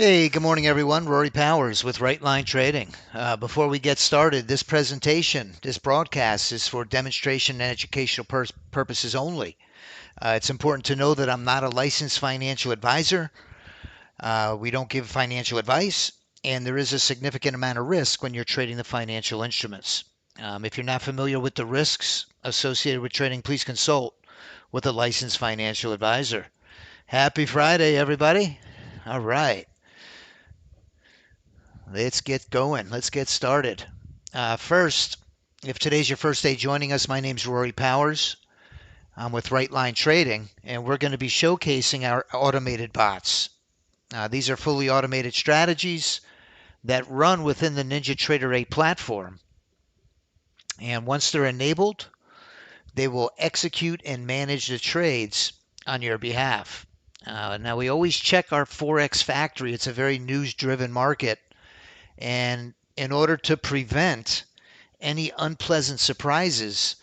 Hey, good morning, everyone. Rory Powers with Right Line Trading. Before we get started, this presentation, this broadcast is for demonstration and educational purposes only. It's important to know that I'm not a licensed financial advisor. We don't give financial advice, and there is a significant amount of risk when you're trading the financial instruments. If you're not familiar with the risks associated with trading, please consult with a licensed financial advisor. Happy Friday, everybody. All right. Let's get going. Let's get started. First, if today's your first day joining us, my name's Rory Powers. I'm with Right Line Trading, and we're going to be showcasing our automated bots. These are fully automated strategies that run within the NinjaTrader 8 platform. And once they're enabled, they will execute and manage the trades on your behalf. Now, we always check our Forex factory. It's a very news-driven market. And in order to prevent any unpleasant surprises,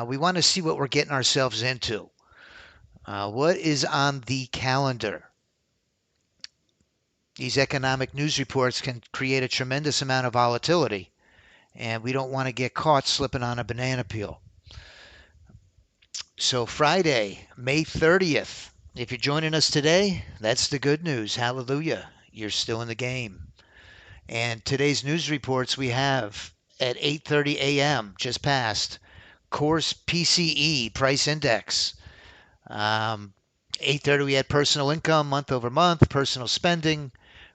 we want to see what we're getting ourselves into. What is on the calendar? These economic news reports can create a tremendous amount of volatility, and we don't want to get caught slipping on a banana peel. So Friday, May 30th, if you're joining us today, that's the good news. Hallelujah. You're still in the game. And today's news reports we have at 8:30 a.m. just passed. Course PCE price index. 8:30 we had personal income month over month, personal spending,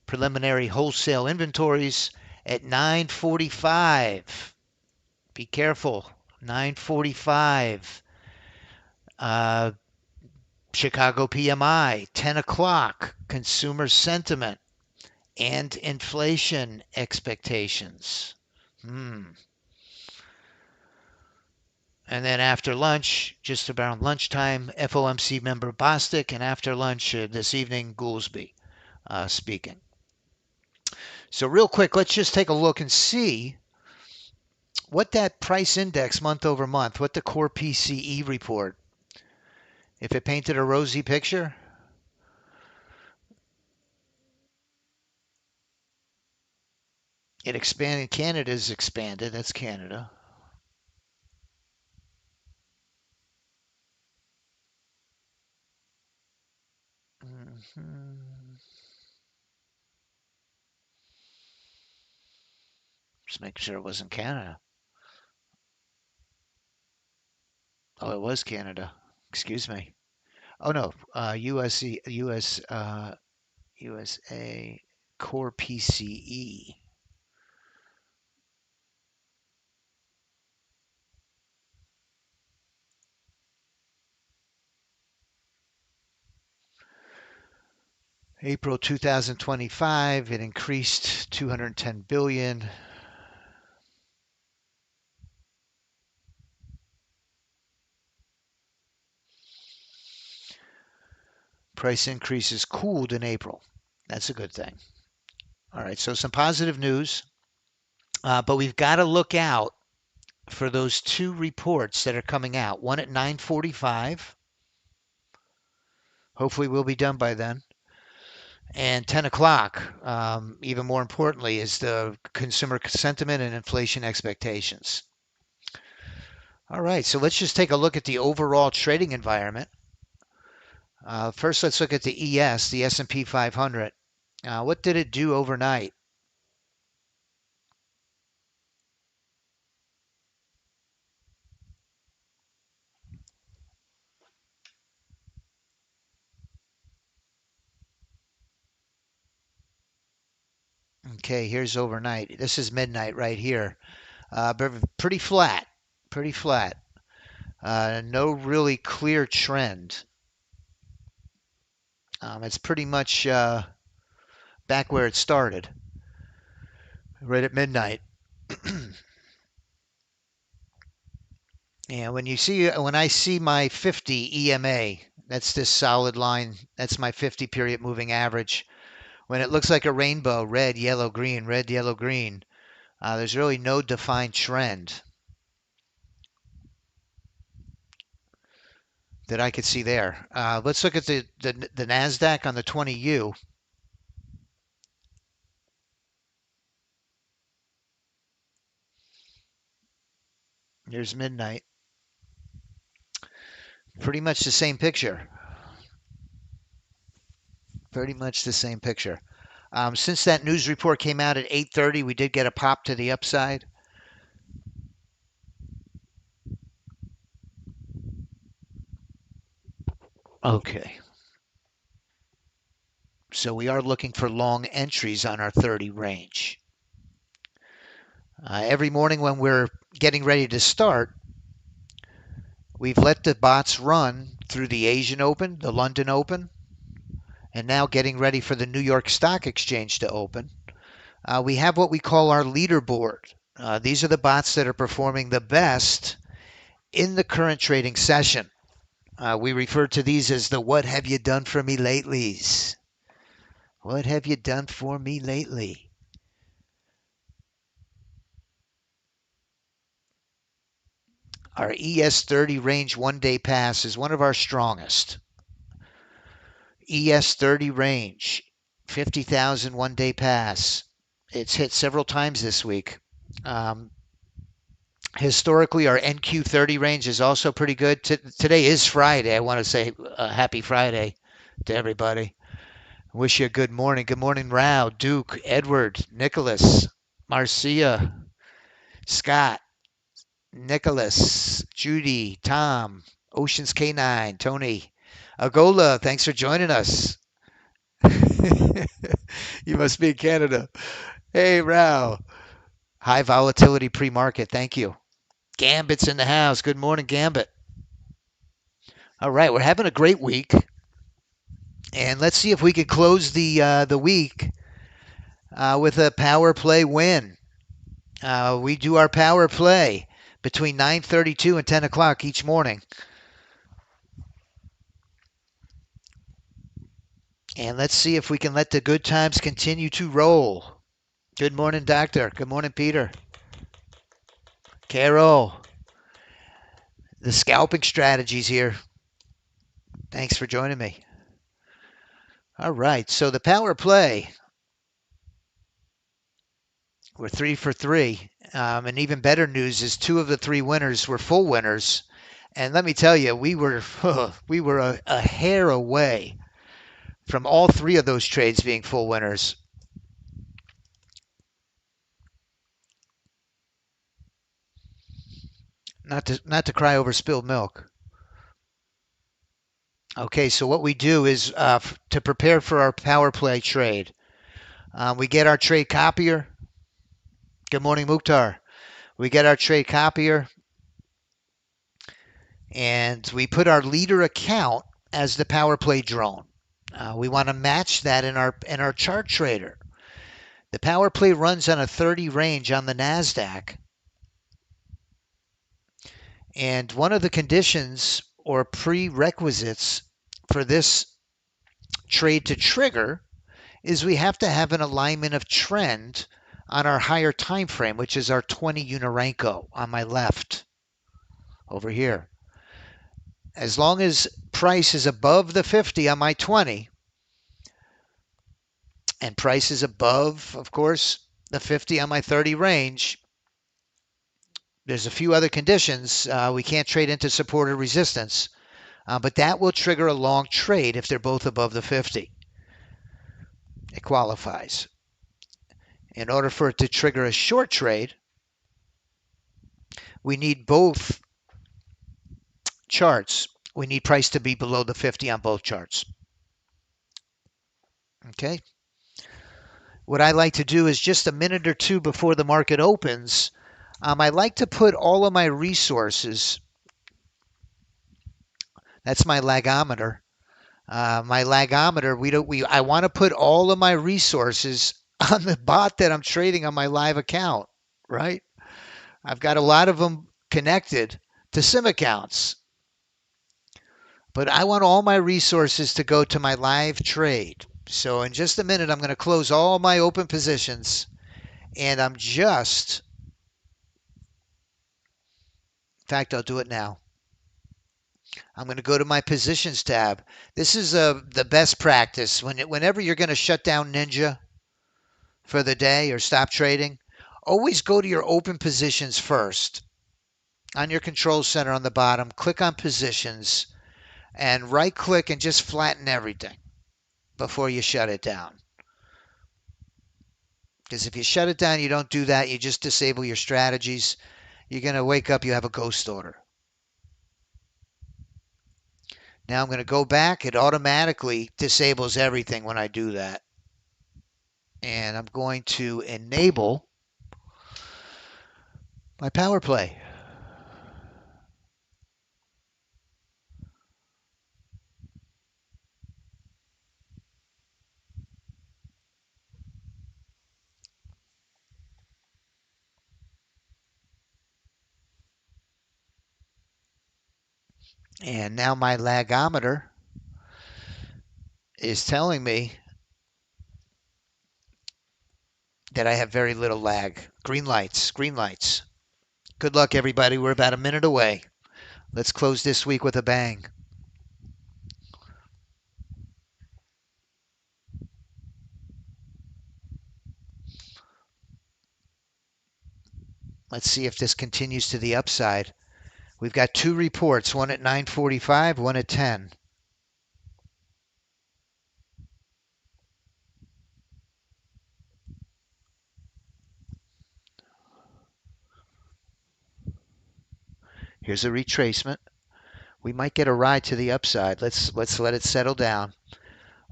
preliminary wholesale inventories at 9:45. Be careful. 9:45. Chicago PMI, 10 o'clock, consumer sentiment and inflation expectations. And then after lunch, just around lunchtime, FOMC member Bostic, and after lunch this evening, Goolsby speaking. So real quick, let's just take a look and see what that price index month over month, what the core PCE report, if it painted a rosy picture. It expanded. Canada's expanded. That's Canada. Just making sure it wasn't Canada. Oh, it was Canada. Excuse me. Oh no, USC, USA core PCE. April 2025, it increased 210 billion. Price increases cooled in April. That's a good thing. All right, so some positive news, but we've got to look out for those two reports that are coming out. One at 9:45. Hopefully, we'll be done by then. And 10 o'clock, even more importantly, is the consumer sentiment and inflation expectations. All right, so let's just take a look at the overall trading environment. First, let's look at the ES, the S&P 500. What did it do overnight? Okay, here's overnight. This is midnight right here. Pretty flat, pretty flat. No really clear trend. It's pretty much back where it started, right at midnight. And when I see my 50 EMA, that's this solid line. That's my 50 period moving average. When it looks like a rainbow, red, yellow, green, there's really no defined trend that I could see there. Let's look at the NASDAQ on the 20U. Here's midnight. Pretty much the same picture. Pretty much the same picture. Since that news report came out at 8:30, we did get a pop to the upside. Okay. So we are looking for long entries on our 30 range. Every morning when we're getting ready to start, we've let the bots run through the Asian Open, the London Open, and now getting ready for the New York Stock Exchange to open. We have what we call our leaderboard. These are the bots that are performing the best in the current trading session. We refer to these as the what have you done for me latelys. What have you done for me lately? Our ES30 range 1-day pass is one of our strongest. ES30 range, 50,000 1-day pass. It's hit several times this week. Historically, our NQ30 range is also pretty good. Today is Friday. I want to say happy Friday to everybody. Wish you a good morning. Good morning, Rao, Duke, Edward, Nicholas, Marcia, Scott, Nicholas, Judy, Tom, Oceans K9, Tony, Agola. Thanks for joining us. You must be in Canada. Hey, Rao. High volatility pre-market. Thank you. Gambit's in the house. Good morning, Gambit. All right, we're having a great week, and let's see if we can close the week with a power play win. We do our power play between 9:32 and 10 o'clock each morning, and let's see if we can let the good times continue to roll. Good morning, Doctor. Good morning, Peter. Carol. The scalping strategies here. Thanks for joining me. All right, so the power play. We're 3 for 3. And even better news is 2 of the 3 winners were full winners. And let me tell you, we were a hair away from all 3 of those trades being full winners. Not to cry over spilled milk. Okay, so what we do is to prepare for our power play trade, we get our trade copier. Good morning, Mukhtar. We get our trade copier, and we put our leader account as the power play drone. We want to match that in our chart trader. The power play runs on a 30 range on the NASDAQ. And one of the conditions or prerequisites for this trade to trigger is we have to have an alignment of trend on our higher time frame, which is our 20 Unirenko on my left over here. As long as price is above the 50 on my 20, and price is above, of course, the 50 on my 30 range, there's a few other conditions. We can't trade into support or resistance, but that will trigger a long trade if they're both above the 50. It qualifies. In order for it to trigger a short trade, we need both charts. We need price to be below the 50 on both charts. Okay. What I like to do is just a minute or two before the market opens, I like to put all of my resources. That's my lagometer. My lagometer. I want to put all of my resources on the bot that I'm trading on my live account. Right. I've got a lot of them connected to sim accounts, but I want all my resources to go to my live trade. So in just a minute, I'm going to close all my open positions, and in fact, I'll do it now. I'm going to go to my positions tab. This is the best practice. Whenever you're going to shut down Ninja for the day or stop trading, always go to your open positions first. on your control center on the bottom, click on positions, and right click and just flatten everything before you shut it down. Because if you shut it down, you don't do that, you just disable your strategies, you're going to wake up, you have a ghost order. Now I'm going to go back. It automatically disables everything when I do that. And I'm going to enable my power play. And now my lagometer is telling me that I have very little lag. Green lights, green lights. Good luck, everybody. We're about a minute away. Let's close this week with a bang. Let's see if this continues to the upside. We've got two reports, one at 9:45, one at 10. Here's a retracement. We might get a ride to the upside. Let's let it settle down.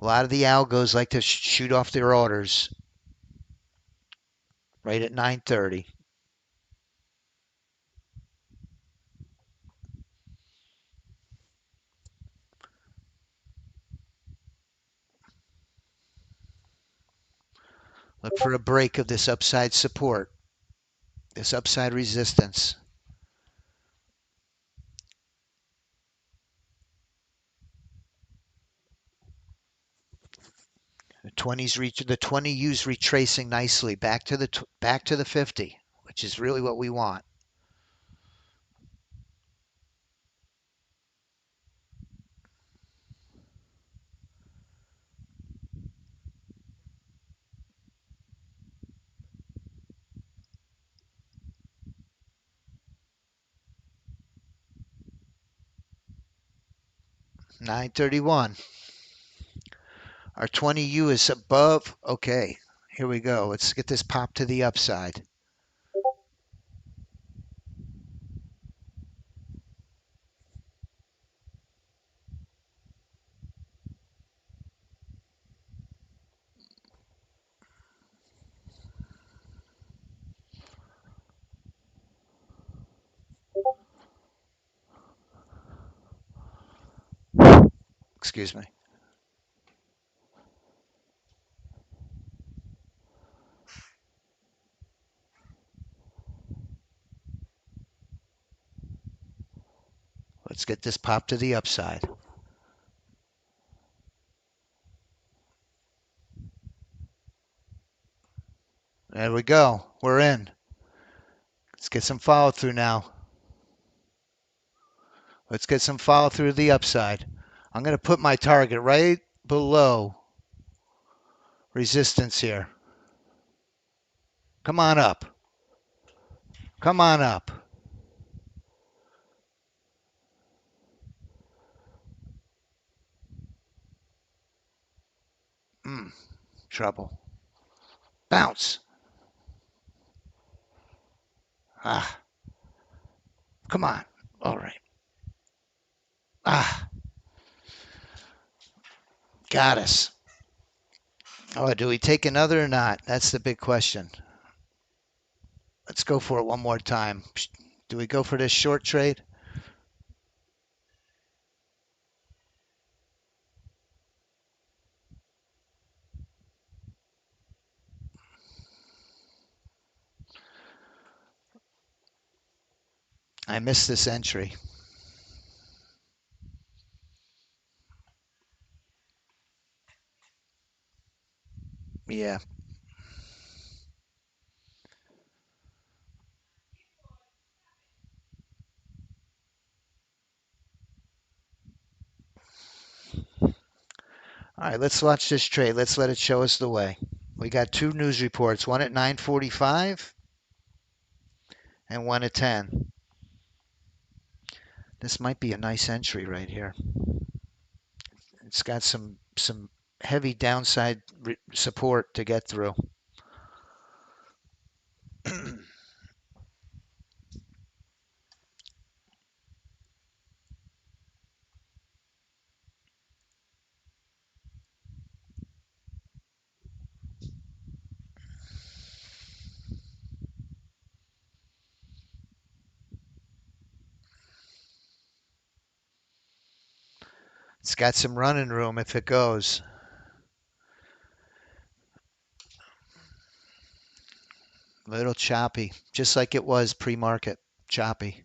A lot of the algos like to shoot off their orders right at 9:30. Look for a break of this upside support, this upside resistance. The 20U's retracing nicely back to the 50, which is really what we want. $9.31. Our 20U is above. Okay, here we go. Let's get this pop to the upside. Excuse me. Let's get this pop to the upside. There we go. We're in. Let's get some follow through now. Let's get some follow through the upside. I'm going to put my target right below resistance here. Come on up. Come on up. Trouble. Bounce. Ah. Come on. All right. Ah. Got us. Oh, do we take another or not? That's the big question. Let's go for it one more time. Do we go for this short trade? I missed this entry. Yeah. All right, let's watch this trade. Let's let it show us the way. We got two news reports, one at 9:45 and one at 10. This might be a nice entry right here. It's got some heavy downside support to get through. It's got some running room if it goes. A little choppy, just like it was pre-market, choppy.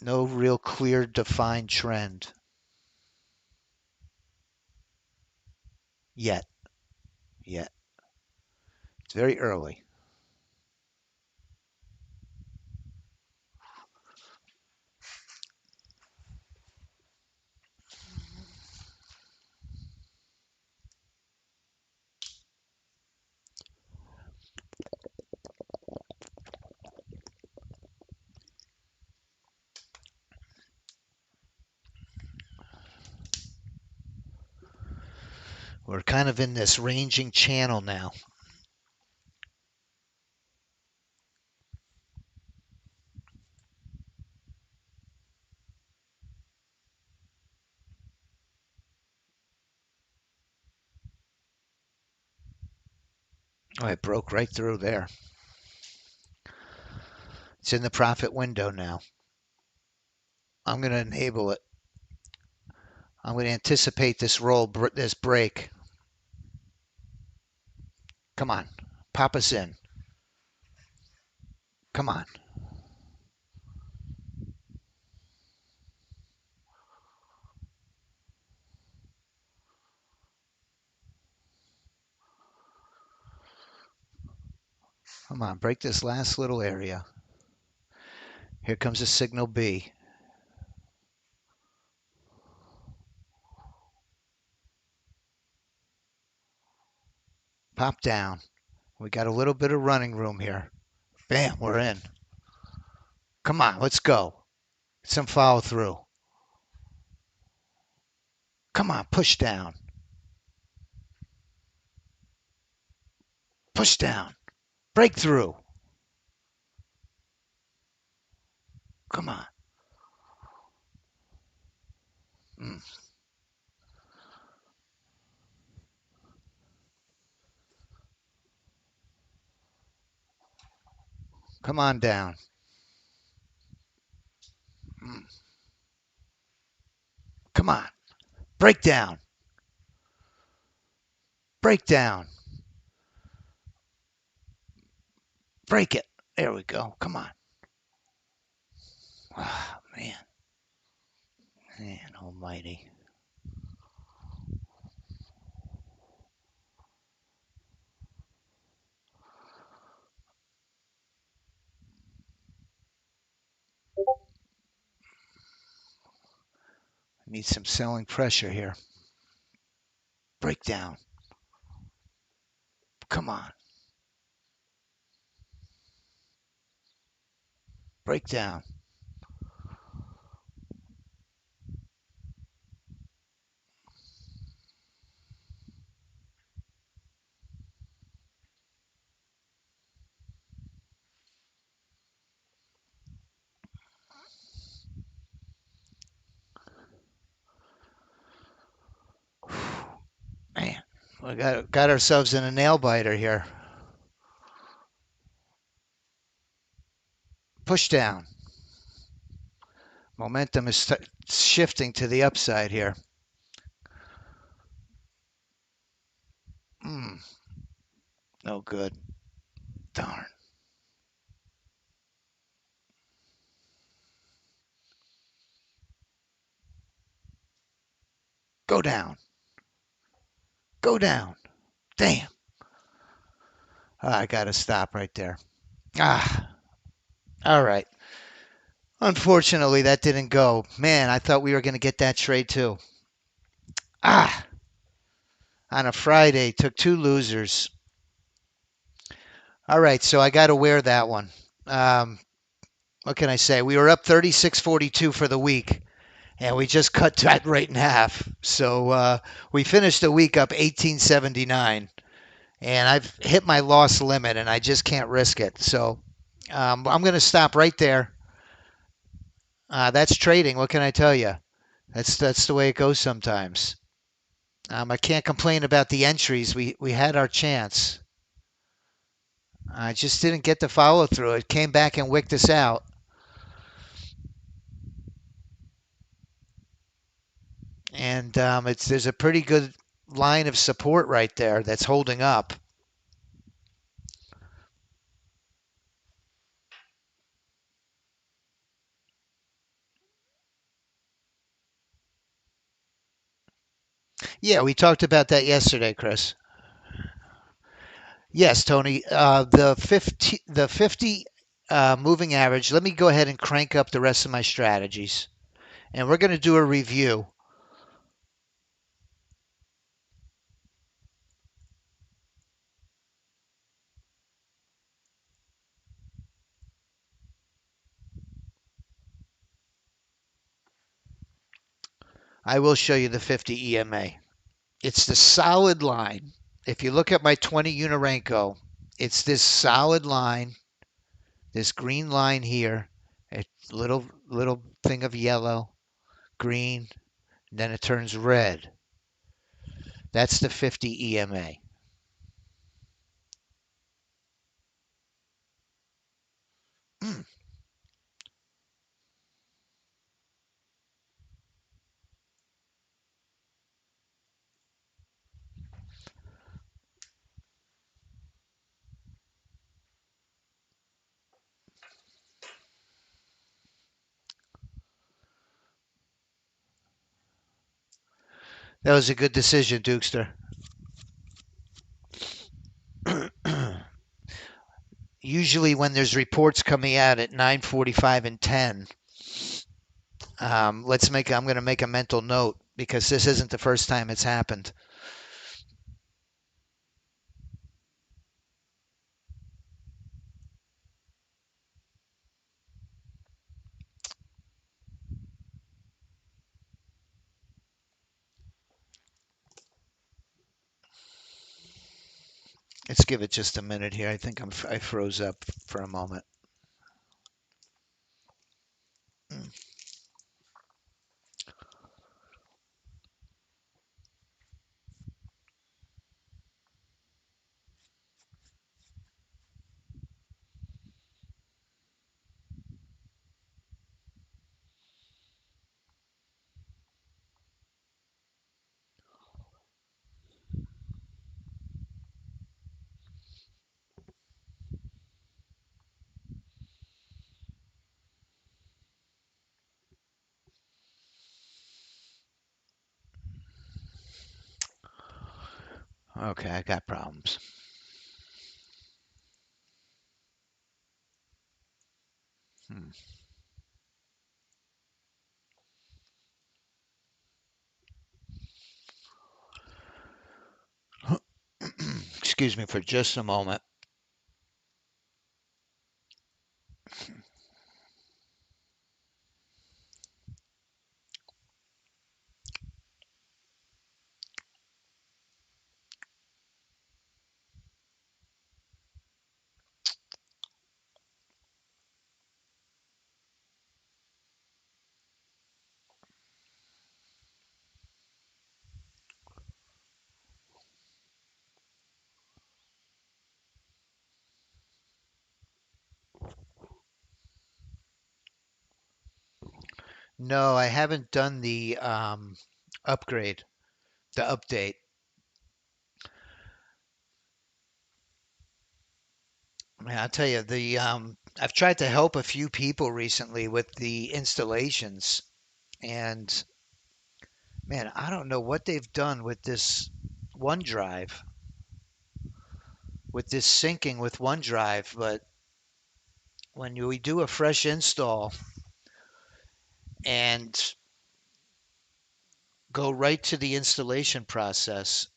No real clear defined trend yet. It's very early. We're kind of in this ranging channel now. Oh, it broke right through there. It's in the profit window now. I'm going to enable it. I'm going to anticipate this roll, this break. Come on, pop us in. Come on. Come on, break this last little area. Here comes a signal B. Pop down. We got a little bit of running room here. Bam, we're in. Come on, let's go. Some follow through. Come on, push down. Push down. Breakthrough. Come on. Mm. Come on down. Mm. Come on. Break down. Break down. Break it. There we go. Come on. Oh, man. Man almighty. Need some selling pressure here. Breakdown. Come on. Breakdown. Man, we got ourselves in a nail biter here. Push down. Momentum is shifting to the upside here. No good. Darn. Go down. Go down. Damn. I got to stop right there. All right. Unfortunately, that didn't go. Man, I thought we were going to get that trade too. On a Friday, took two losers. All right, so I got to wear that one. what can I say? We were up 36.42 for the week, and we just cut that right in half. So we finished the week up 18.79, and I've hit my loss limit, and I just can't risk it. So I'm going to stop right there. That's trading. What can I tell you? That's the way it goes sometimes. I can't complain about the entries. We had our chance. I just didn't get the follow through. It came back and wicked us out. And there's a pretty good line of support right there that's holding up. Yeah, we talked about that yesterday, Chris. Yes, Tony. The 50 moving average. Let me go ahead and crank up the rest of my strategies, and we're going to do a review. I will show you the 50 EMA. It's the solid line. If you look at my 20 Unirenko, it's this solid line, this green line here, a little thing of yellow, green, then it turns red. That's the 50 EMA. That was a good decision, Dukester. Usually when there's reports coming out at 9:45 and 10, I'm going to make a mental note because this isn't the first time it's happened. Let's give it just a minute here. I think I froze up for a moment. Okay, I got problems. Hmm. Excuse me for just a moment. No, I haven't done the upgrade, the update. Man, I'll tell you, the I've tried to help a few people recently with the installations, and man, I don't know what they've done with this OneDrive, with this syncing with OneDrive, but when we do a fresh install and go right to the installation process,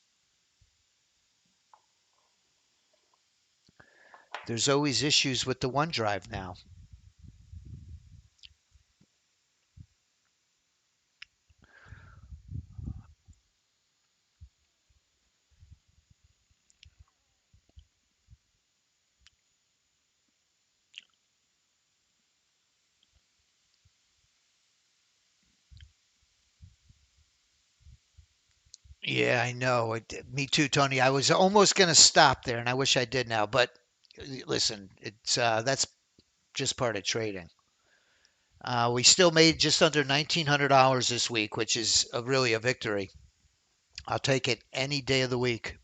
there's always issues with the OneDrive now. Yeah, I know. Me too, Tony. I was almost going to stop there, and I wish I did now. But listen, it's that's just part of trading. We still made just under $1,900 this week, which is really a victory. I'll take it any day of the week.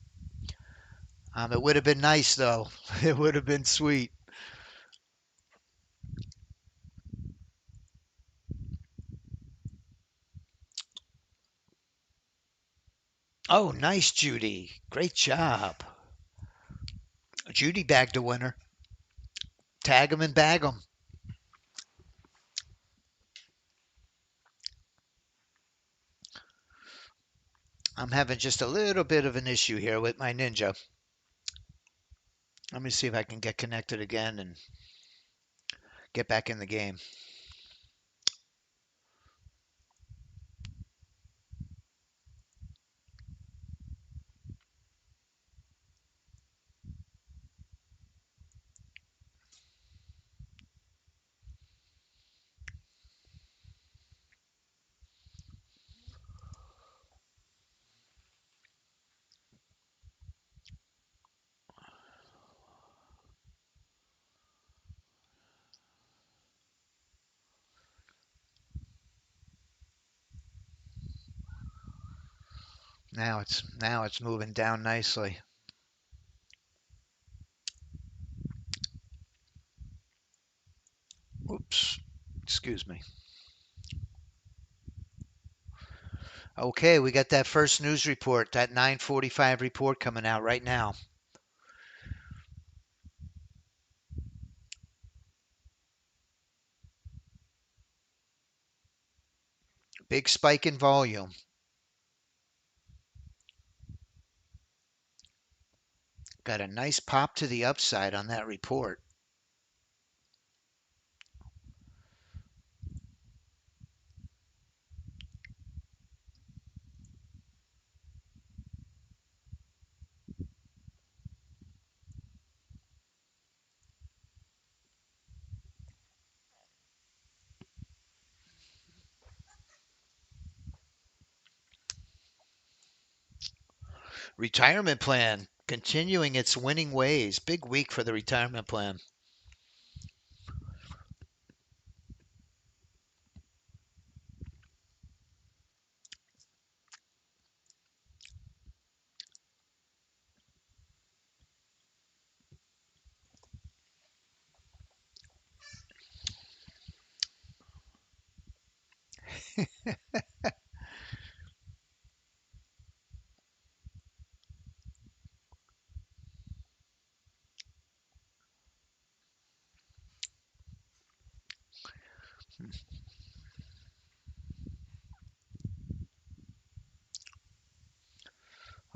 It would have been nice though. It would have been sweet. Oh, nice, Judy. Great job. Judy bagged a winner. Tag 'em and bag 'em. I'm having just a little bit of an issue here with my Ninja. Let me see if I can get connected again and get back in the game. Now it's moving down nicely. Oops. Excuse me. Okay, we got that first news report, that 9:45 report coming out right now. Big spike in volume. Got a nice pop to the upside on that report. Retirement plan continuing its winning ways. Big week for the retirement plan.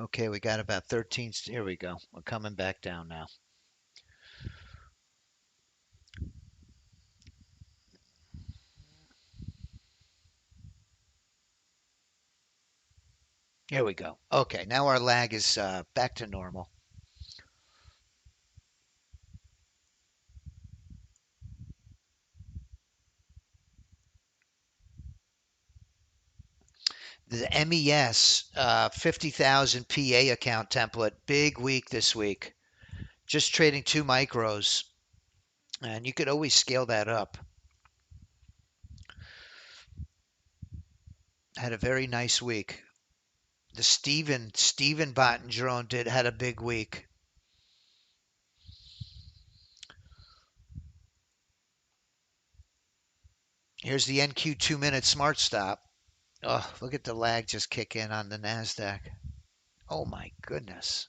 Okay, we got about 13. Here we go. We're coming back down now. Here we go. Okay, now our lag is back to normal. The MES 50,000 PA account template, big week this week. Just trading 2 micros, and you could always scale that up. Had a very nice week. The Steven bot and drone had a big week. Here's the NQ 2-minute smart stop. Oh, look at the lag just kick in on the NASDAQ. Oh my goodness.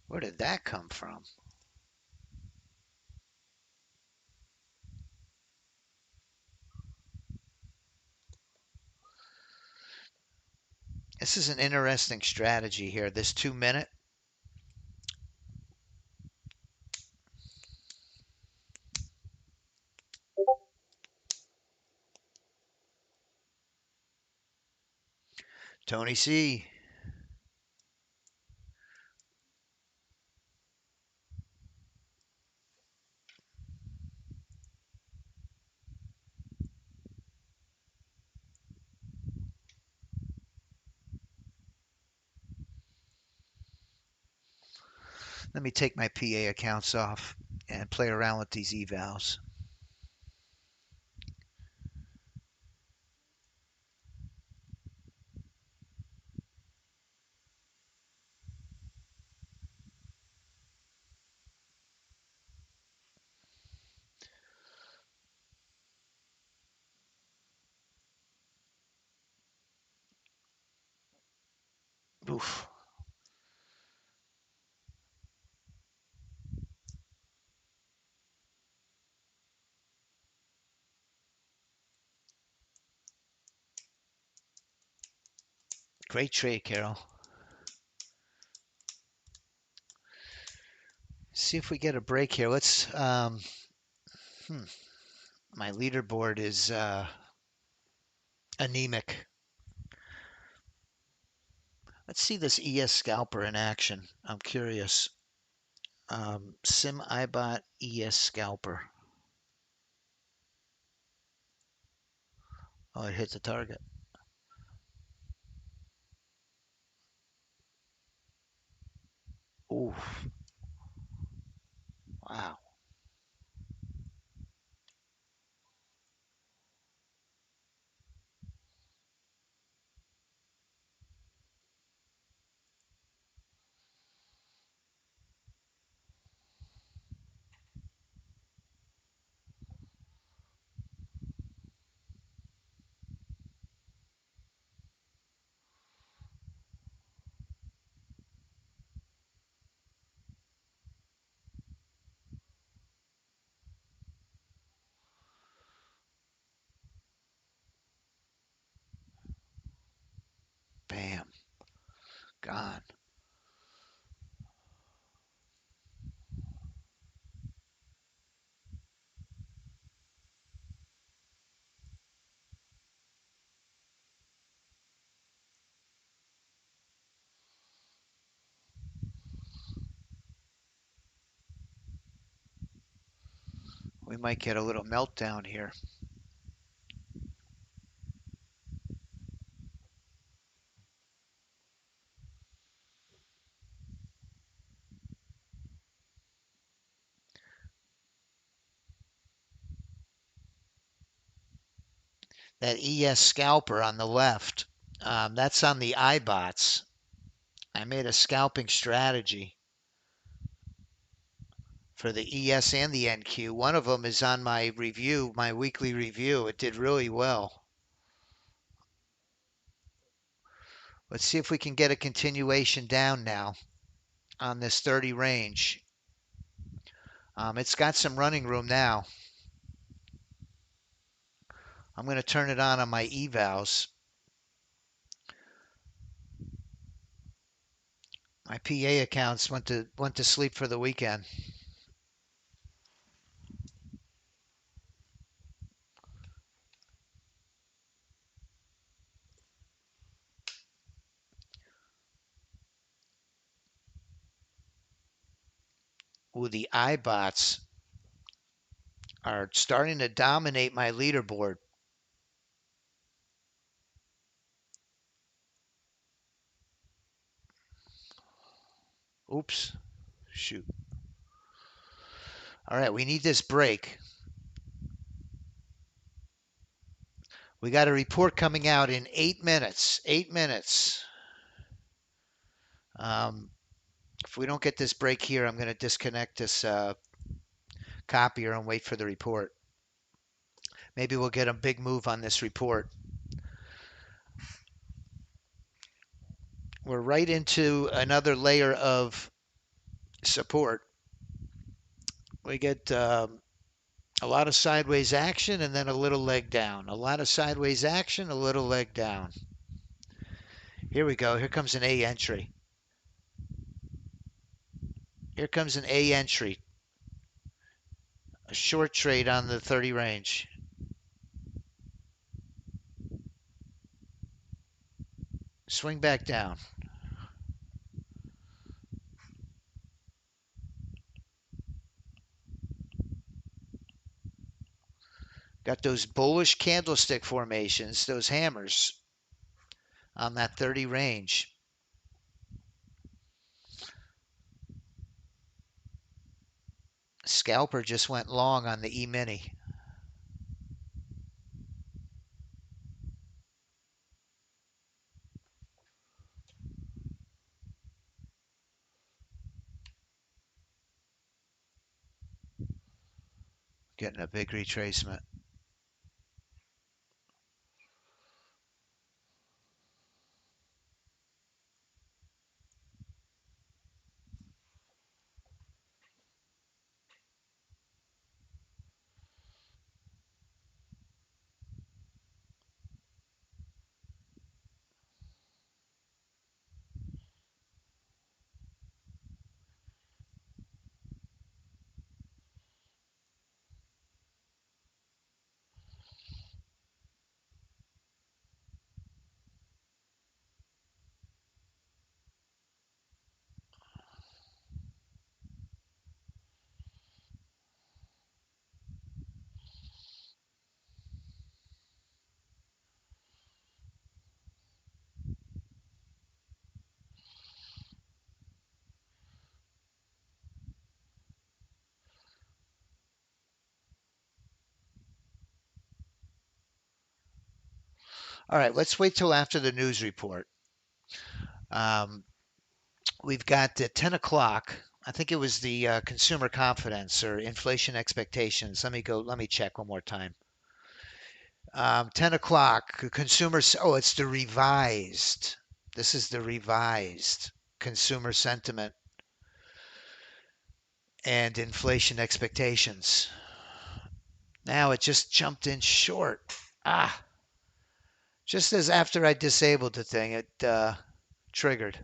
Where did that come from? This is an interesting strategy here. This 2-minute. Tony C. Let me take my PA accounts off and play around with these evals. Oof. Great trade, Carol. See if we get a break here. Let's. My leaderboard is anemic. Let's see this ES scalper in action. I'm curious. Sim ibot ES scalper. Oh, it hit the target. Ooh, wow. Bam. Gone. We might get a little meltdown here. That ES scalper on the left, that's on the iBots. I made a scalping strategy for the ES and the NQ. One of them is on my review, my weekly review. It did really well. Let's see if we can get a continuation down now on this 30 range. It's got some running room now. I'm going to turn it on my evals. My PA accounts went to sleep for the weekend. Ooh, the iBots are starting to dominate my leaderboard. Oops. Shoot. All right, we need this break. We got a report coming out in 8 minutes. 8 minutes. If we don't get this break here, I'm going to disconnect this copier and wait for the report. Maybe we'll get a big move on this report. We're right into another layer of support. We get a lot of sideways action and then a little leg down. A lot of sideways action, a little leg down. Here we go. Here comes an A entry. Here comes an A entry. A short trade on the 30 range. Swing back down. Got those bullish candlestick formations, those hammers on that 30 range. Scalper just went long on the E-mini. Getting a big retracement. All right, let's wait till after the news report. Um, we've got at 10 o'clock, I think it was the consumer confidence or inflation expectations. Let me check one more time. 10 o'clock, consumers, oh, it's the revised. This is the revised consumer sentiment and inflation expectations. Now it just jumped in short. Ah, just as after I disabled the thing, it triggered.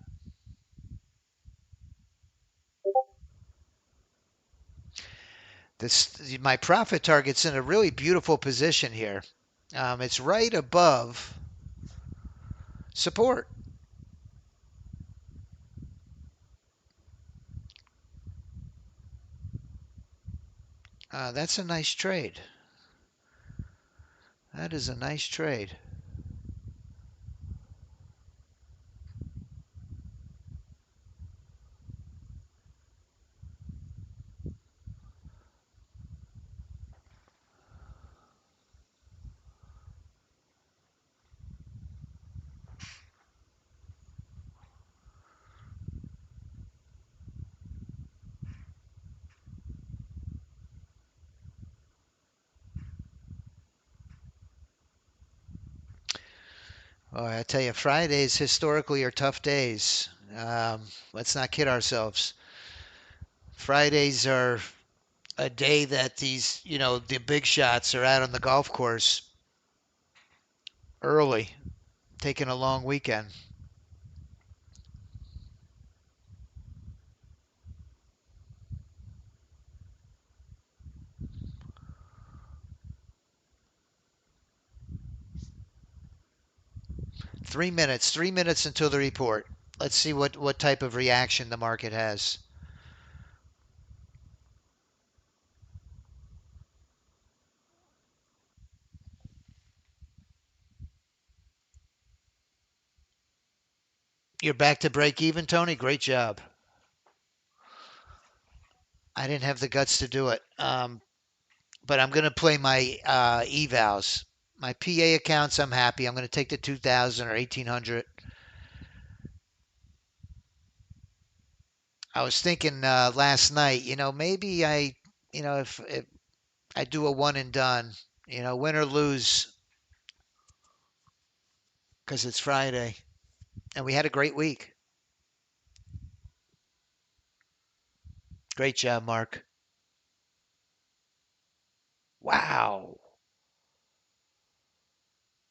My profit target's in a really beautiful position here. It's right above support. That's a nice trade. That is a nice trade. Oh, I tell you, Fridays historically are tough days. Let's not kid ourselves. Fridays are a day that the big shots are out on the golf course early, taking a long weekend. Three minutes until the report. Let's see what type of reaction the market has. You're back to break even, Tony. Great job. I didn't have the guts to do it, but I'm going to play my evals. My PA accounts, I'm happy. I'm going to take the 2,000 or 1,800. I was thinking last night, maybe if I do a one and done, win or lose, because it's Friday, and we had a great week. Great job, Mark. Wow.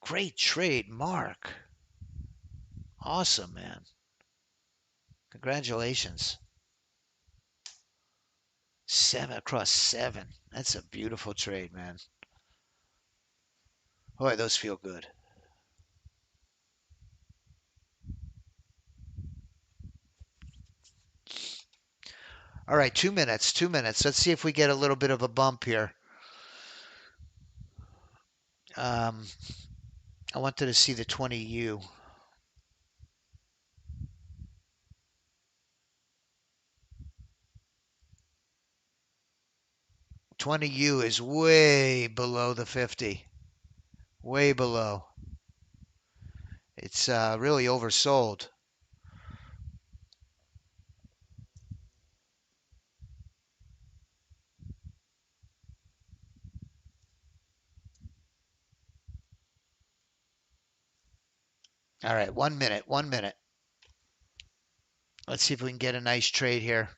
Great trade, Mark. Awesome, man. Congratulations. 7 across 7. That's a beautiful trade, man. Boy, those feel good. All right, 2 minutes, 2 minutes. Let's see if we get a little bit of a bump here. Um, I wanted to see the 20U. 20U is way below the 50. Way below. It's really oversold. All right, 1 minute, 1 minute. Let's see if we can get a nice trade here.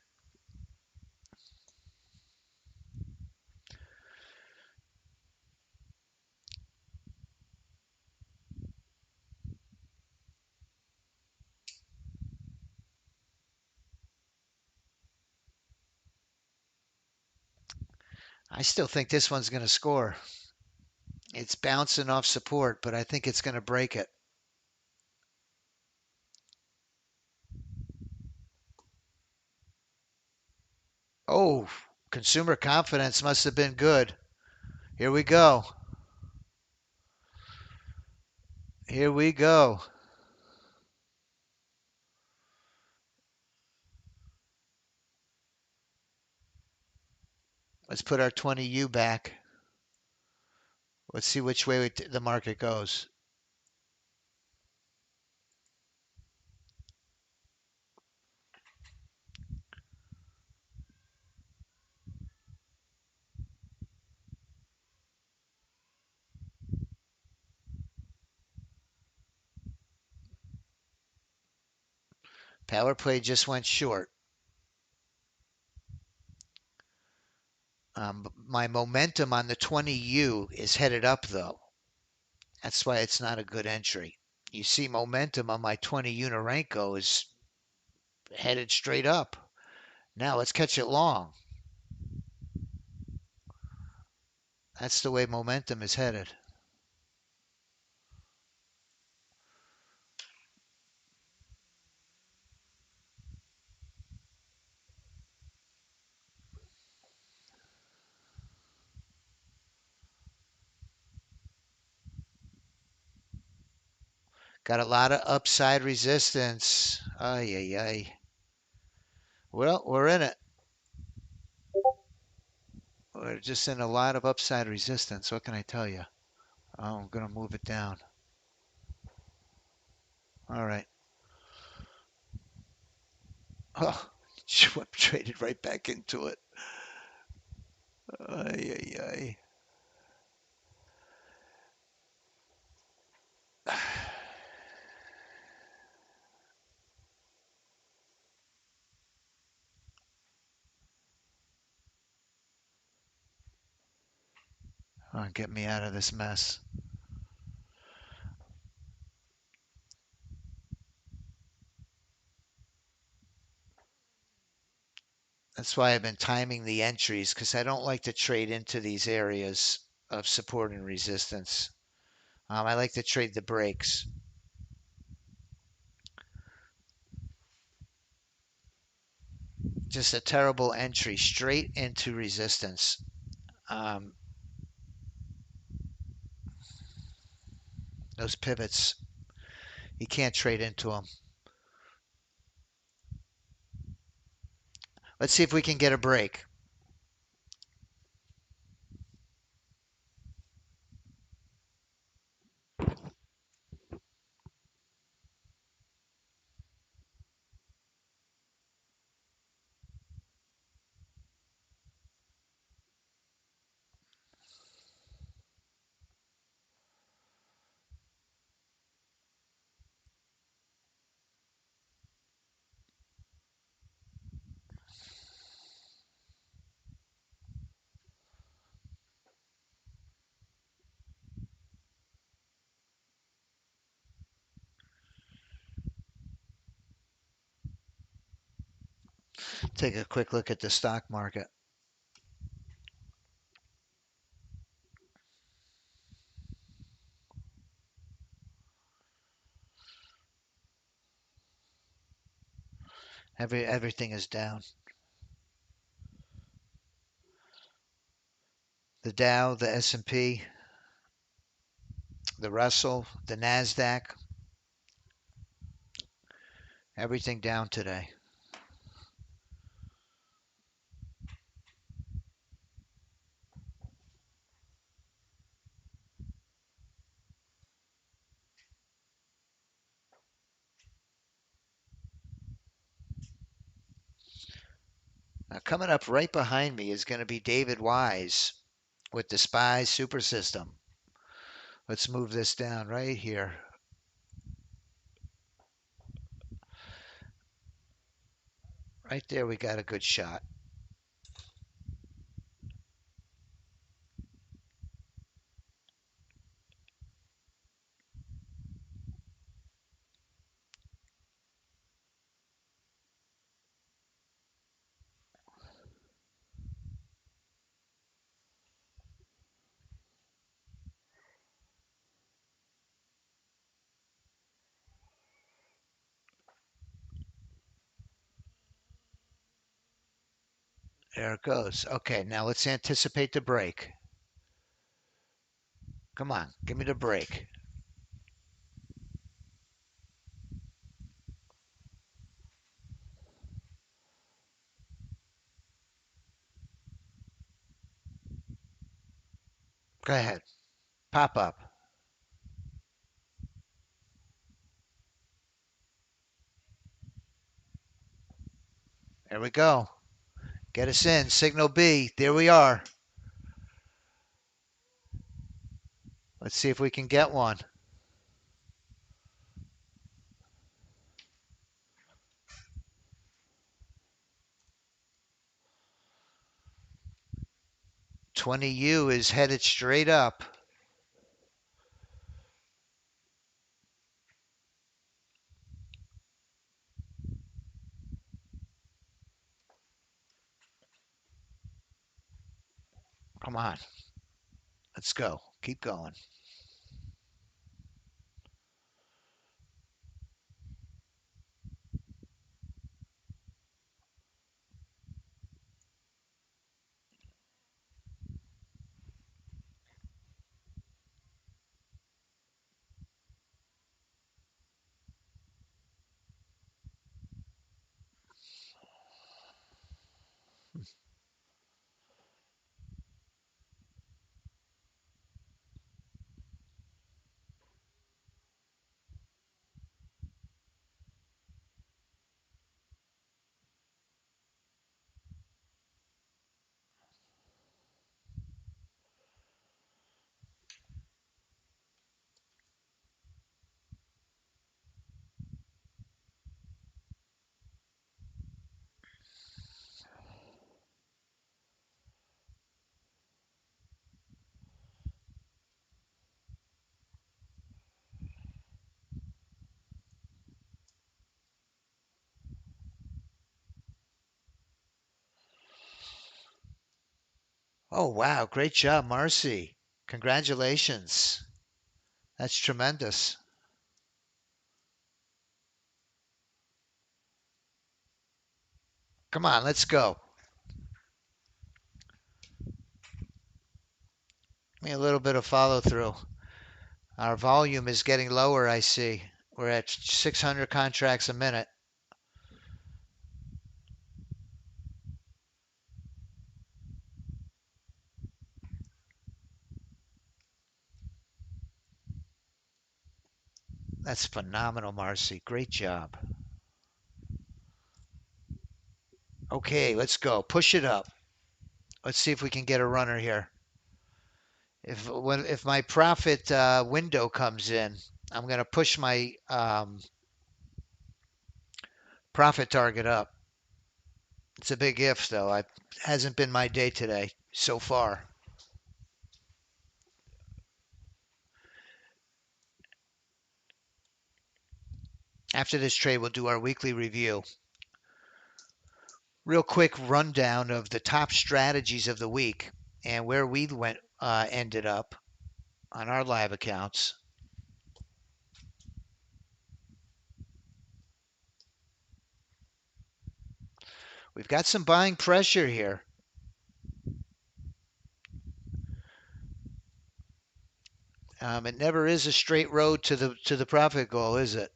I still think this one's going to score. It's bouncing off support, but I think it's going to break it. Oh, consumer confidence must have been good. Here we go. Here we go. Let's put our 20U back. Let's see which way the market goes. Power play just went short. My momentum on the 20U is headed up, though. That's why it's not a good entry. You see momentum on my 20 Unarenko is headed straight up. Now let's catch it long. That's the way momentum is headed. Got a lot of upside resistance. Ay, ay, ay. Well, we're in it. We're just in a lot of upside resistance. What can I tell you? Oh, I'm going to move it down. All right. Oh, Schwab traded right back into it. Ay, ay, ay. Oh, get me out of this mess. That's why I've been timing the entries, because I don't like to trade into these areas of support and resistance. I like to trade the breaks. Just a terrible entry straight into resistance. Um, those pivots, you can't trade into them. Let's see if we can get a break. Take a quick look at the stock market. Everything is down. The Dow, the S&P, the Russell, the Nasdaq, everything down today. Now, coming up right behind me is going to be David Wise with the SPY Super System. Let's move this down right here. Right there, we got a good shot. There it goes. Okay, now let's anticipate the break. Come on, give me the break. Go ahead. Pop up. There we go. Get us in. Signal B. There we are. Let's see if we can get one. $20U is headed straight up. Come on. Let's go. Keep going. Oh, wow. Great job, Marcy. Congratulations. That's tremendous. Come on, let's go. Give me a little bit of follow through. Our volume is getting lower, I see. We're at 600 contracts a minute. That's phenomenal, Marcy. Great job. Okay, let's go. Push it up. Let's see if we can get a runner here. If my profit window comes in, I'm going to push my profit target up. It's a big if, though. It hasn't been my day today so far. After this trade, we'll do our weekly review. Real quick rundown of the top strategies of the week and where we ended up on our live accounts. We've got some buying pressure here. It never is a straight road to the profit goal, is it?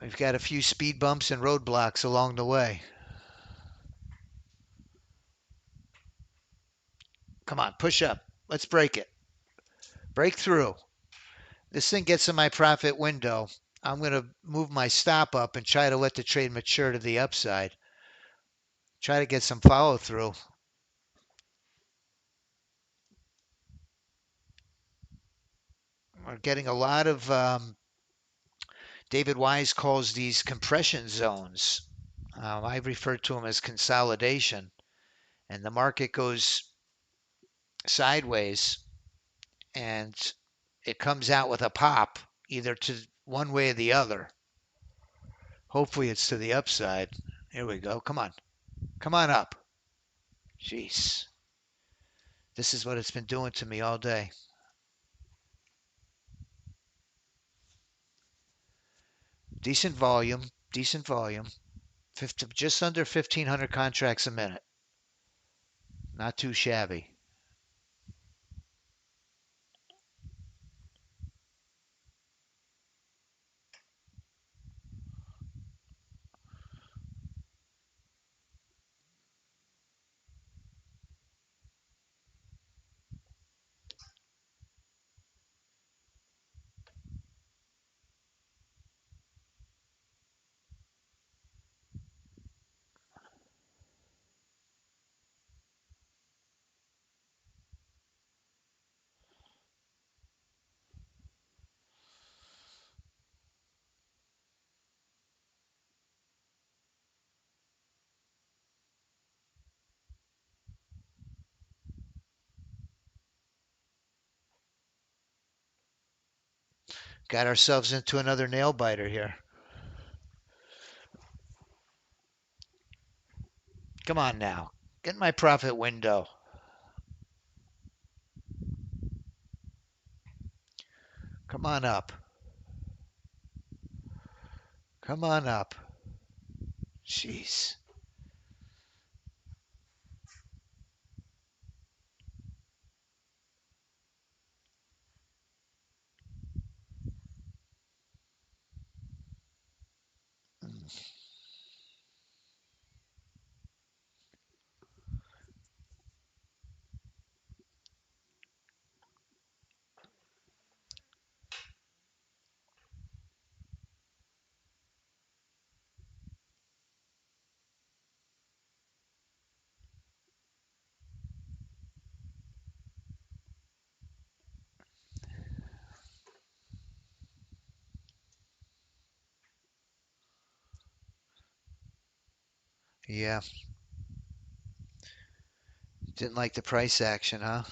We've got a few speed bumps and roadblocks along the way. Come on, push up. Let's break it. Break through. This thing gets in my profit window. I'm going to move my stop up and try to let the trade mature to the upside. Try to get some follow through. We're getting a lot of, David Wise calls these compression zones. I refer to them as consolidation. And the market goes sideways and it comes out with a pop, either to one way or the other. Hopefully it's to the upside. Here we go. Come on. Come on up. Jeez. This is what it's been doing to me all day. Decent volume. Decent volume. 50, just under 1,500 contracts a minute. Not too shabby. Got ourselves into another nail biter here. Come on now. Get my profit window. Come on up. Come on up. Jeez. Yeah. Didn't like the price action, huh?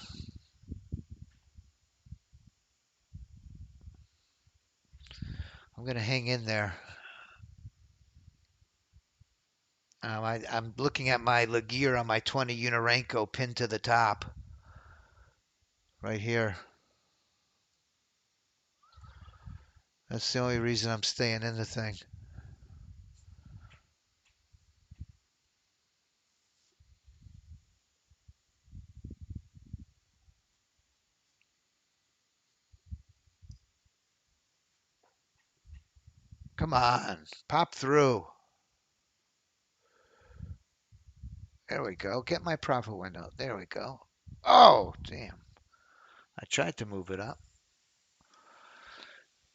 I'm going to hang in there. I'm looking at my Laguerre on my 20 Unarenko pinned to the top. Right here. That's the only reason I'm staying in the thing. Come on. Pop through. There we go. Get my profit window. There we go. Oh, damn. I tried to move it up.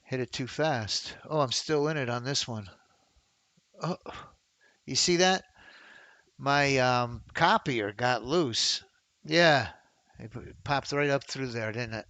Hit it too fast. Oh, I'm still in it on this one. Oh, you see that? My copier got loose. Yeah. It popped right up through there, didn't it?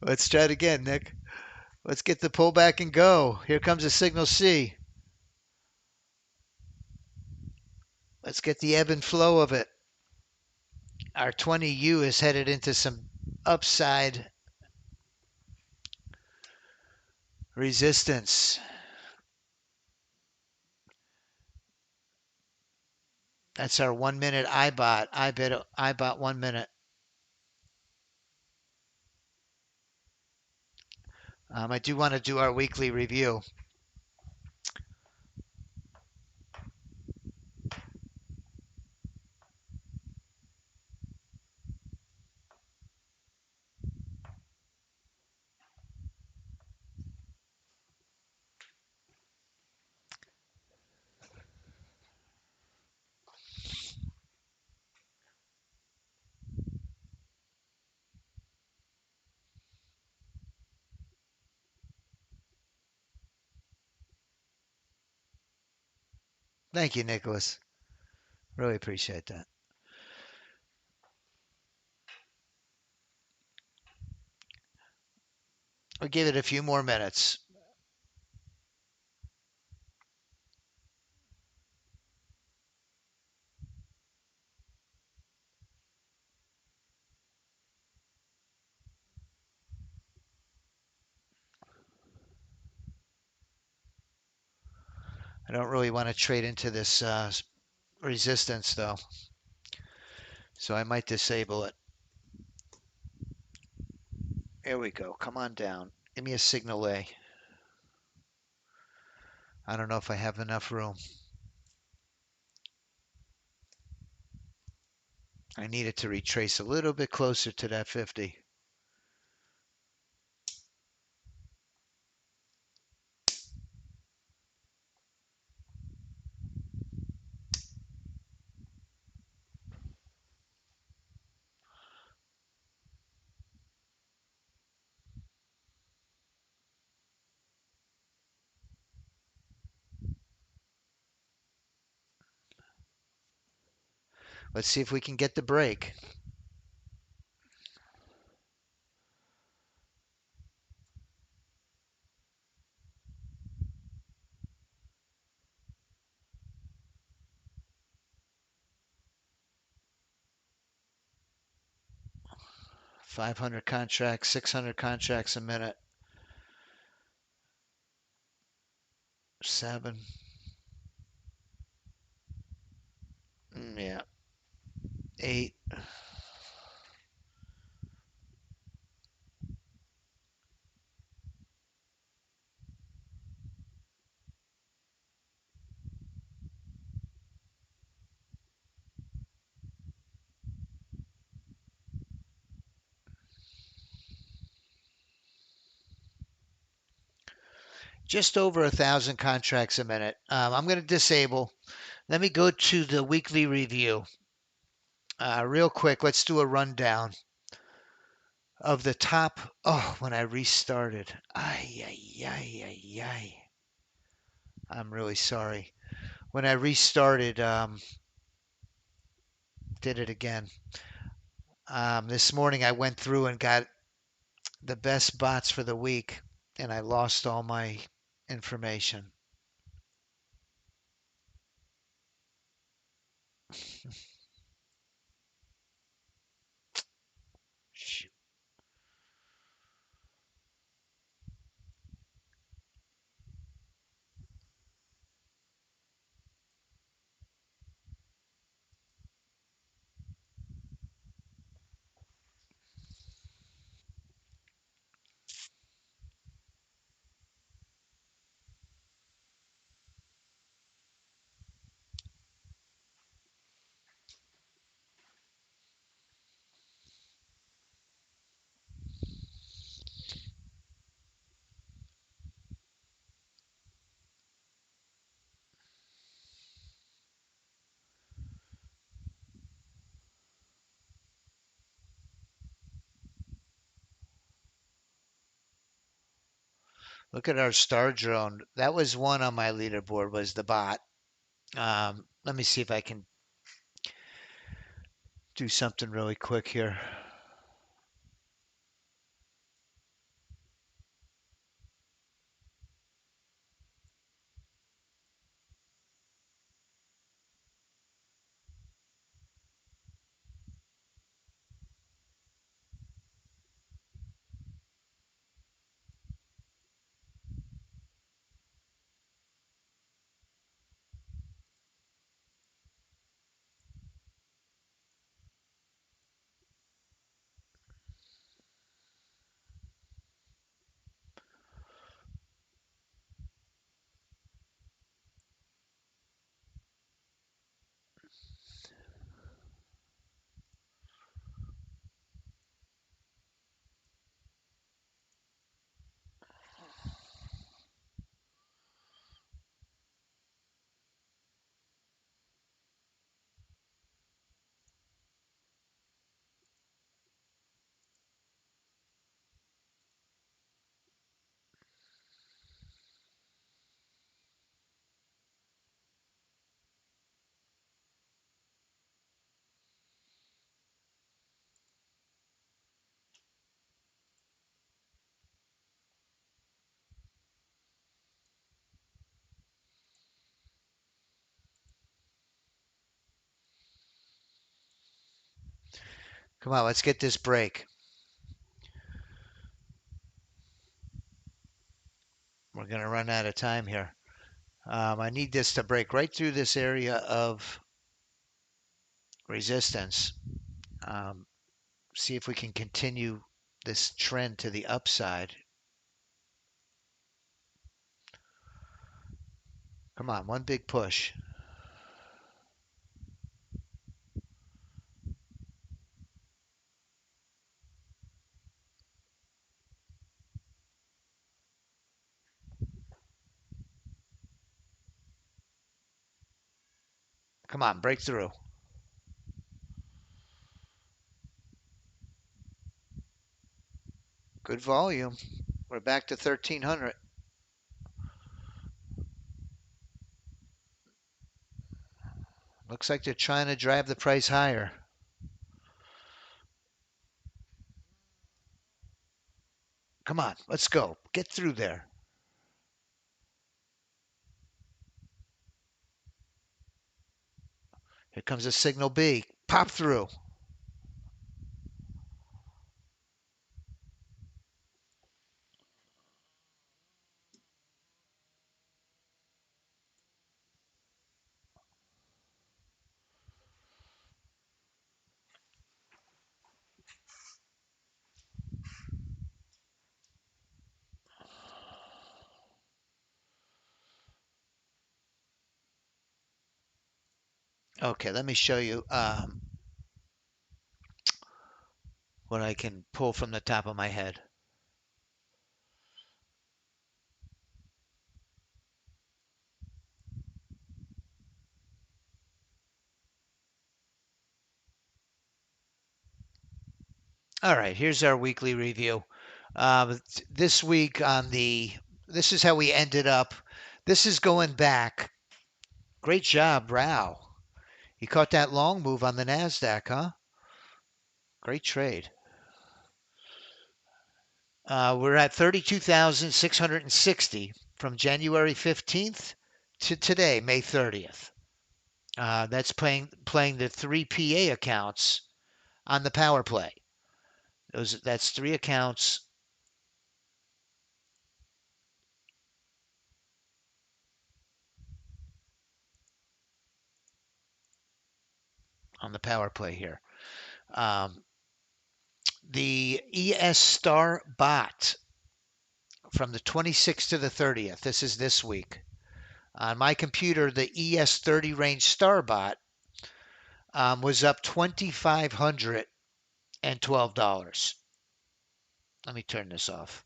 Let's try it again, Nick. Let's get the pullback and go. Here comes a signal C. Let's get the ebb and flow of it. Our 20U is headed into some upside resistance. That's our 1 minute IBOT. IBOT 1 minute. I do want to do our weekly review. Thank you, Nicholas. Really appreciate that. We'll give it a few more minutes. I don't really want to trade into this resistance though, so I might disable it. There we go. Come on down. Give me a signal A. I don't know if I have enough room. I need it to retrace a little bit closer to that 50. Let's see if we can get the break. $500 contracts, 600 contracts a minute. 7. Yeah. 8. Just over 1,000 contracts a minute. I'm going to disable. Let me go to the weekly review. Real quick, let's do a rundown of the top. Oh, when I restarted. Ay, ay, ay, ay, ay. I'm really sorry. When I restarted, did it again. This morning I went through and got the best bots for the week, and I lost all my information. Shoot. Look at our star drone. That was one on my leaderboard, was the bot. Let me see if I can do something really quick here. Come on, let's get this break. We're going to run out of time here. I need this to break right through this area of resistance. See if we can continue this trend to the upside. Come on, one big push. Come on, break through. Good volume. We're back to 1300. Looks like they're trying to drive the price higher. Come on, let's go. Get through there. Here comes a signal B. Pop through. Okay, let me show you what I can pull from the top of my head. All right, here's our weekly review. This week this is how we ended up. This is going back. Great job, Rao. You caught that long move on the NASDAQ, huh? Great trade. We're at 32,660 from January 15th to today, May 30th. That's playing the three PA accounts on the power play. That's three accounts on the power play here. The ES Star bot from the 26th to the 30th. This is this week. On my computer, the ES30 range Star bot was up $2,512. Let me turn this off.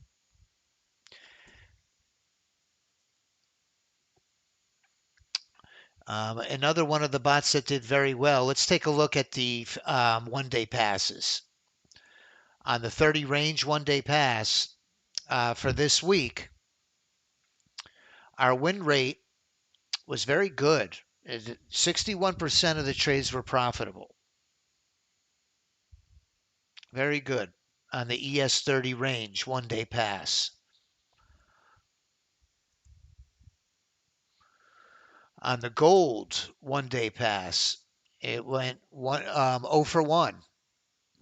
Another one of the bots that did very well. Let's take a look at the one-day passes. On the 30 range one-day pass for this week, our win rate was very good. 61% of the trades were profitable. Very good on the ES30 range one-day pass. On the gold one-day pass, it went 0 for 1.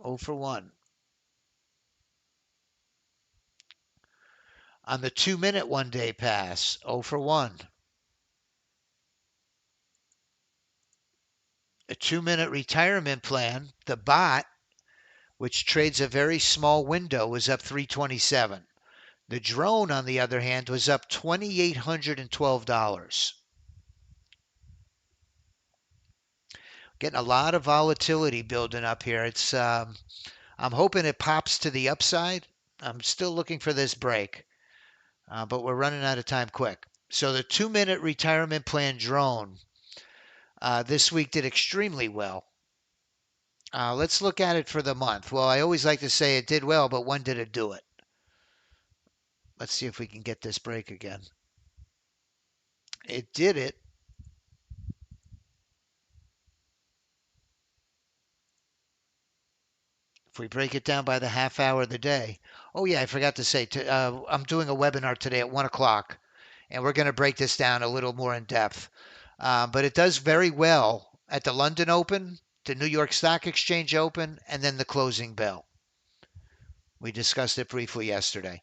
0 for 1. On the 2-minute one-day pass, 0 for 1. A 2-minute retirement plan, the bot, which trades a very small window, was up 327. The drone, on the other hand, was up $2,812. Getting a lot of volatility building up here. It's I'm hoping it pops to the upside. I'm still looking for this break, but we're running out of time quick. So the 2-minute retirement plan drone this week did extremely well. Let's look at it for the month. Well, I always like to say it did well, but when did it do it? Let's see if we can get this break again. It did it. If we break it down by the half hour of the day. Oh, yeah, I forgot to say, I'm doing a webinar today at 1 o'clock, and we're going to break this down a little more in depth. But it does very well at the London Open, the New York Stock Exchange open, and then the closing bell. We discussed it briefly yesterday.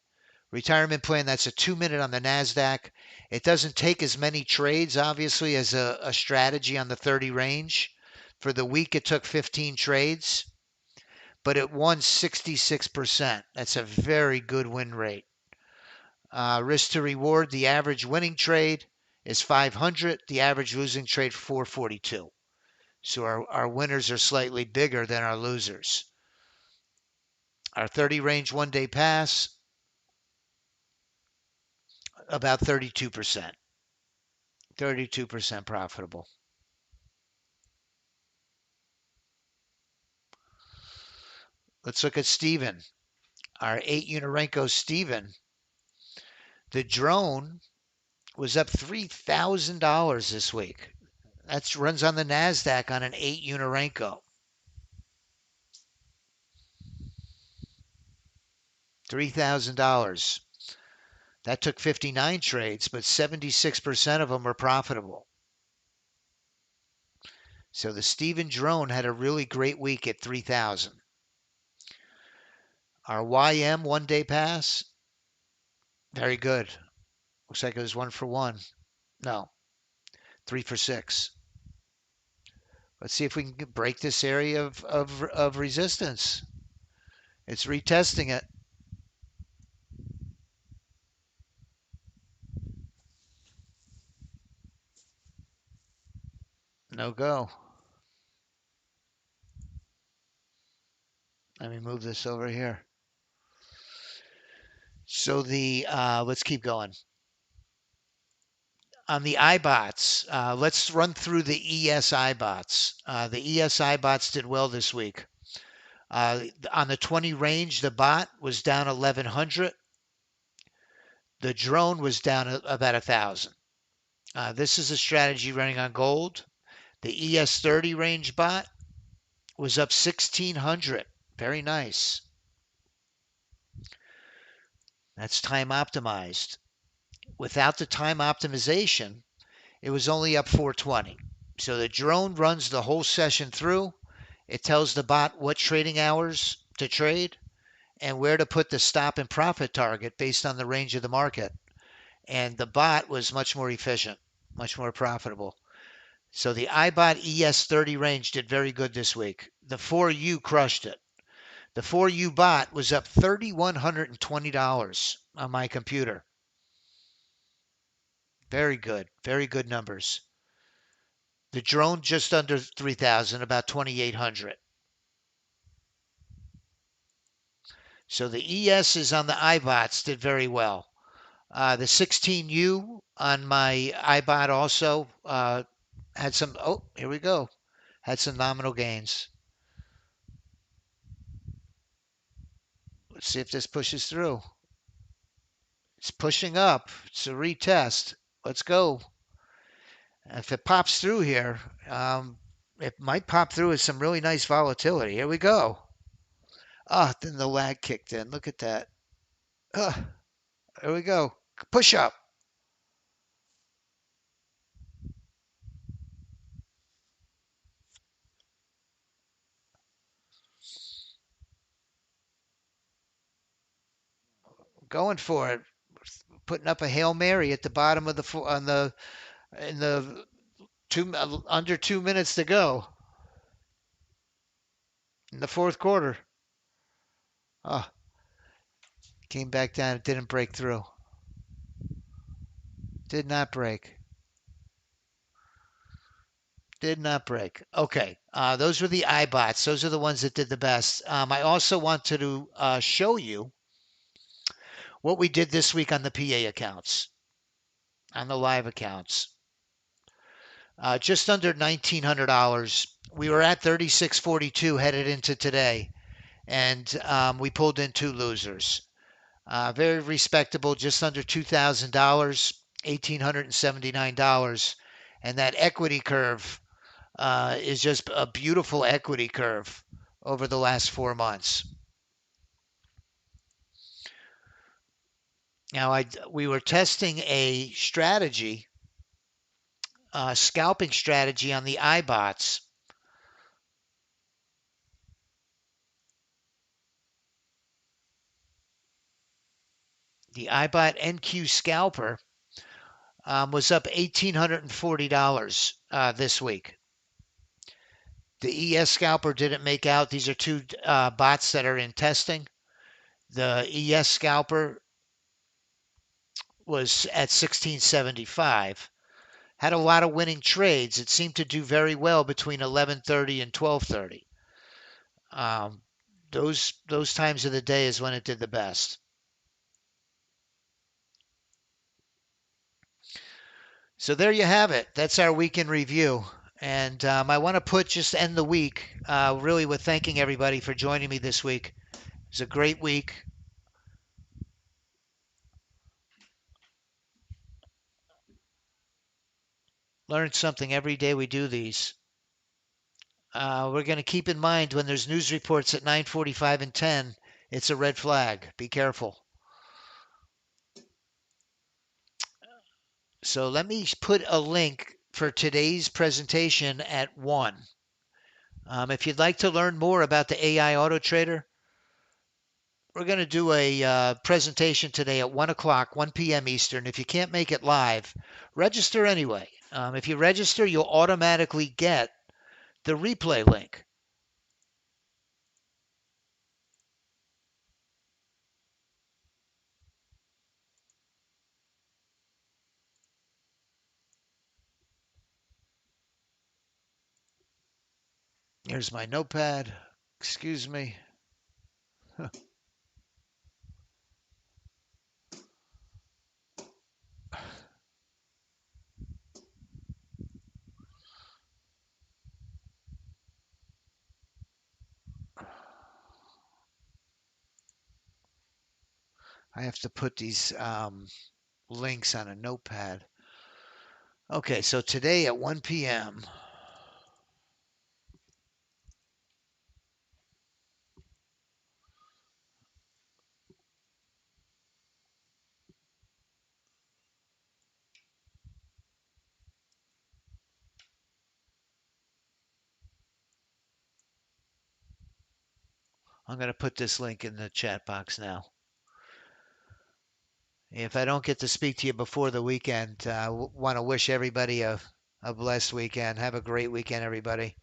Retirement plan, that's a 2-minute on the NASDAQ. It doesn't take as many trades, obviously, as a strategy on the 30 range. For the week, it took 15 trades, but it won 66%. That's a very good win rate. Risk to reward, the average winning trade is 500. The average losing trade, 442. So our winners are slightly bigger than our losers. Our 30 range 1-day pass, about 32%. 32% profitable. Let's look at Steven. Our 8-unit Renko Steven. The drone was up $3,000 this week. That runs on the NASDAQ on an 8-unit Renko. $3,000. That took 59 trades, but 76% of them were profitable. So the Steven drone had a really great week at 3,000. Our YM 1-day pass, very good. Looks like it was 1 for 1. No, 3 for 6. Let's see if we can break this area of resistance. It's retesting it. No go. Let me move this over here. So let's keep going. On the iBots, let's run through the ES iBots. The ES iBots did well this week. On the 20 range, the bot was down 1,100. The drone was down about 1,000. This is a strategy running on gold. The ES30 range bot was up 1,600. Very nice. That's time optimized. Without the time optimization, it was only up 420. So the drone runs the whole session through. It tells the bot what trading hours to trade and where to put the stop and profit target based on the range of the market. And the bot was much more efficient, much more profitable. So the iBot ES30 range did very good this week. The 4U crushed it. The 4U bot was up $3,120 on my computer. Very good numbers. The drone just under 3,000, about 2,800. So the ESs on the iBots did very well. The 16U on my iBot also had some, here we go, had some nominal gains. Let's see if this pushes through. It's pushing up. It's a retest. Let's go. If it pops through here, it might pop through with some really nice volatility. Here we go. Then the lag kicked in. Look at that. There we go. Push up. Going for it. Putting up a Hail Mary at the bottom of in the under 2 minutes to go in the fourth quarter. Came back down. It didn't break through. Did not break. Did not break. Okay. Those were the iBots. Those are the ones that did the best. I also wanted to show you what we did this week on the PA accounts, on the live accounts. Just under $1,900. We were at 36.42 headed into today, and we pulled in 2 losers. Very respectable, just under $2,000, $1,879. And that equity curve is just a beautiful equity curve over the last 4 months. Now, we were testing a strategy, scalping strategy on the iBots. The IBOT NQ scalper was up $1,840 this week. The ES scalper didn't make out. These are two bots that are in testing. The ES scalper was at 1675. Had a lot of winning trades. It seemed to do very well between 11:30 and 12:30. Those times of the day is when it did the best. So there you have it. That's our week in review. And I want to just end the week really with thanking everybody for joining me this week. It was a great week. Learned something every day we do these. We're going to keep in mind when there's news reports at 9:45 and 10, it's a red flag. Be careful. So let me put a link for today's presentation at 1. If you'd like to learn more about the AI Auto Trader, we're going to do a presentation today at 1 o'clock, 1 p.m. Eastern. If you can't make it live, register anyway. If you register, you'll automatically get the replay link. Here's my notepad. Excuse me. I have to put these links on a notepad. Okay, so today at 1 p.m. I'm going to put this link in the chat box now. If I don't get to speak to you before the weekend, I want to wish everybody a blessed weekend. Have a great weekend, everybody.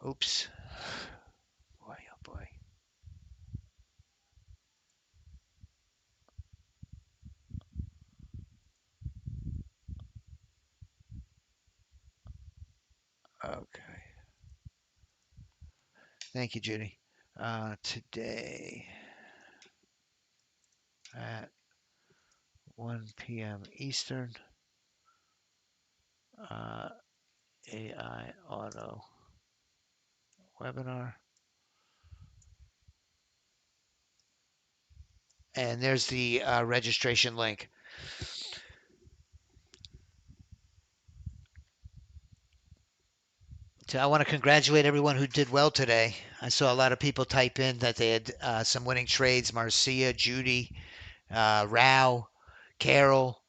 Oops. Boy, oh boy. Okay. Thank you, Judy. Today at 1 p.m. Eastern, AI Auto webinar. And there's the registration link. So I want to congratulate everyone who did well today. I saw a lot of people type in that they had some winning trades. Marcia, Judy, Rao, Carol.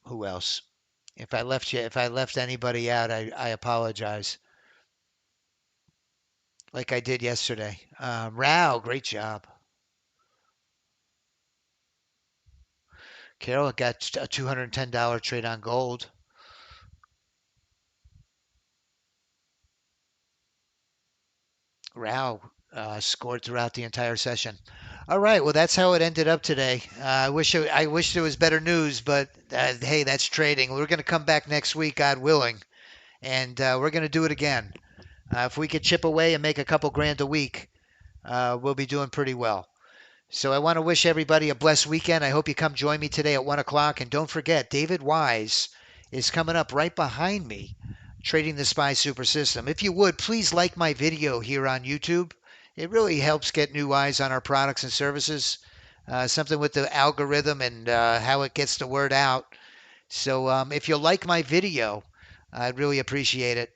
Who else? If I left anybody out, I apologize. Like I did yesterday. Rao, great job. Carol got a $210 trade on gold. Rao scored throughout the entire session. All right, well that's how it ended up today. I wish there was better news, but hey, that's trading. We're going to come back next week, God willing, and we're going to do it again. If we could chip away and make a couple grand a week, we'll be doing pretty well. So I want to wish everybody a blessed weekend. I hope you come join me today at 1 o'clock. And don't forget, David Wise is coming up right behind me, Trading the SPY Super System. If you would, please like my video here on YouTube. It really helps get new eyes on our products and services. Something with the algorithm and how it gets the word out. So if you like my video, I'd really appreciate it.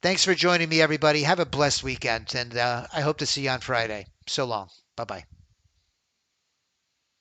Thanks for joining me, everybody. Have a blessed weekend, and I hope to see you on Friday. So long. Bye-bye.